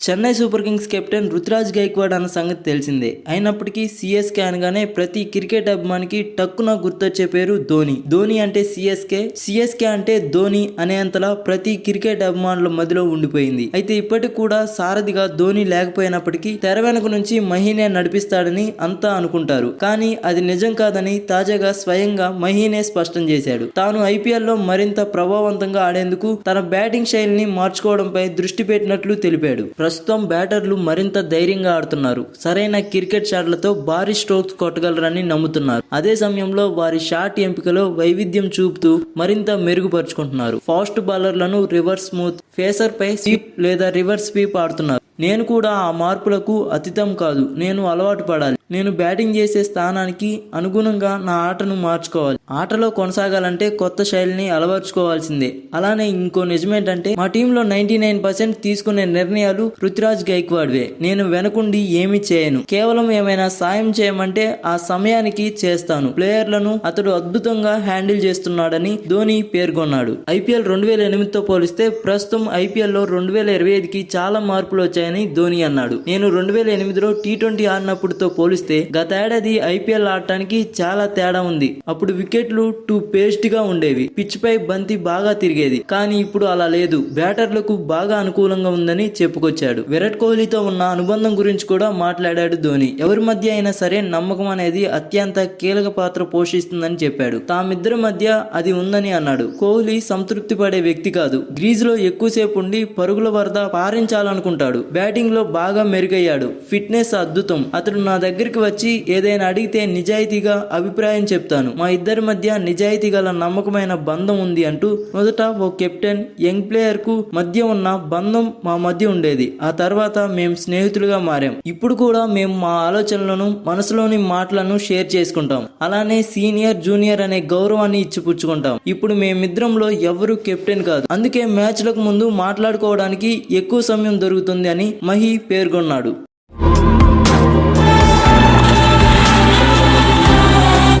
Chennai super kings captain Ruturaj Gaikwad అన్న సంగతి తెలిసిందే. అయినప్పటికీ సిఎస్కే అనగానే ప్రతి క్రికెట్ అభిమానికి టక్కున గుర్తొచ్చే పేరు ధోని. ధోని అంటే సిఎస్కే అంటే ధోని అనేంతలా ప్రతి క్రికెట్ అభిమానుల మధ్యలో ఉండిపోయింది. అయితే ఇప్పటికి కూడా సారథిగా ధోని లేకపోయినప్పటికీ తెర వెనుక నుంచి మహీనే నడిపిస్తాడని అంతా అనుకుంటారు. కానీ అది నిజం కాదని తాజాగా స్వయంగా మహీనే స్పష్టం చేశాడు. తాను ఐపీఎల్ లో మరింత ప్రభావవంతంగా ఆడేందుకు తన బ్యాటింగ్ శైలిని మార్చుకోవడంపై దృష్టి పెట్టినట్లు తెలిపాడు. ప్రస్తుతం బ్యాటర్లు మరింత ధైర్యంగా ఆడుతున్నారు. సరైన క్రికెట్ షాట్లతో భారీ స్ట్రోక్స్ కొట్టగలరని నమ్ముతున్నారు. అదే సమయంలో వారి షాట్ ఎంపికలో వైవిధ్యం చూపుతూ మరింత మెరుగుపరుచుకుంటున్నారు. ఫాస్ట్ బౌలర్లను రివర్స్ స్మూత్, ఫేసర్ పై స్వీప్ లేదా రివర్స్ స్వీప్ ఆడుతున్నారు. నేను కూడా ఆ మార్పులకు అతీతం కాదు. నేను అలవాటు పడాలి. నేను బ్యాటింగ్ చేసే స్థానానికి అనుగుణంగా నా ఆటను మార్చుకోవాలి. ఆటలో కొనసాగాలంటే కొత్త శైలిని అలవర్చుకోవాల్సిందే. అలానే ఇంకో నిజమేంటంటే మా టీంలో 99% తీసుకునే నిర్ణయాలు రుతురాజ్ గైక్వాడ్వే. నేను వెనకుండి ఏమీ చేయను. కేవలం ఏమైనా సాయం చేయమంటే ఆ సమయానికి చేస్తాను. ప్లేయర్లను అతడు అద్భుతంగా హ్యాండిల్ చేస్తున్నాడని ధోని పేర్కొన్నాడు. ఐపీఎల్ 2008తో పోలిస్తే ప్రస్తుతం ఐపీఎల్ లో 2025కి చాలా మార్పులు వచ్చాయని ధోని అన్నాడు. నేను 2008లో T20 ఆడినప్పుడుతో పోలిస్తే గత ఏడాది ఐపీఎల్ ఆడటానికి చాలా తేడా ఉంది. అప్పుడు వికెట్లు టూ పేస్ట్ గా ఉండేవి. పిచ్ పై బంతి బాగా తిరిగేది. కానీ ఇప్పుడు అలా లేదు. బ్యాటర్లకు బాగా అనుకూలంగా ఉందని చెప్పుకొచ్చాడు. విరాట్ కోహ్లీతో ఉన్న అనుబంధం గురించి కూడా మాట్లాడాడు ధోని. ఎవరి మధ్య అయినా సరే నమ్మకం అనేది అత్యంత కీలక పాత్ర పోషిస్తుందని చెప్పాడు. తామిద్దరి మధ్య అది ఉందని అన్నాడు. కోహ్లీ సంతృప్తి పడే వ్యక్తి కాదు. గ్రీజ్ లో ఎక్కువసేపు ఉండి పరుగుల వరద పారించాలనుకుంటాడు. బ్యాటింగ్ లో బాగా మెరుగయ్యాడు. ఫిట్నెస్ అద్భుతం. అతడు నా దగ్గరికి వచ్చి ఏదైనా అడిగితే నిజాయితీగా అభిప్రాయం చెప్తాను. మా ఇద్దరి మధ్య నిజాయితీ గల నమ్మకమైన బంధం ఉంది అంటూ మొదట ఓ కెప్టెన్, యంగ్ ప్లేయర్ కు మధ్య ఉన్న బంధం మా మధ్య ఉండేది. ఆ తర్వాత మేము స్నేహితులుగా మారాం. ఇప్పుడు కూడా మేము మా ఆలోచనలను, మనసులోని మాటలను షేర్ చేసుకుంటాం. అలానే సీనియర్, జూనియర్ అనే గౌరవాన్ని ఇచ్చిపుచ్చుకుంటాం. ఇప్పుడు మేమిద్దరంలో ఎవరు కెప్టెన్ కాదు. అందుకే మ్యాచ్లకు ముందు మాట్లాడుకోవడానికి ఎక్కువ సమయం దొరుకుతుంది అని మహి పేర్కొన్నాడు.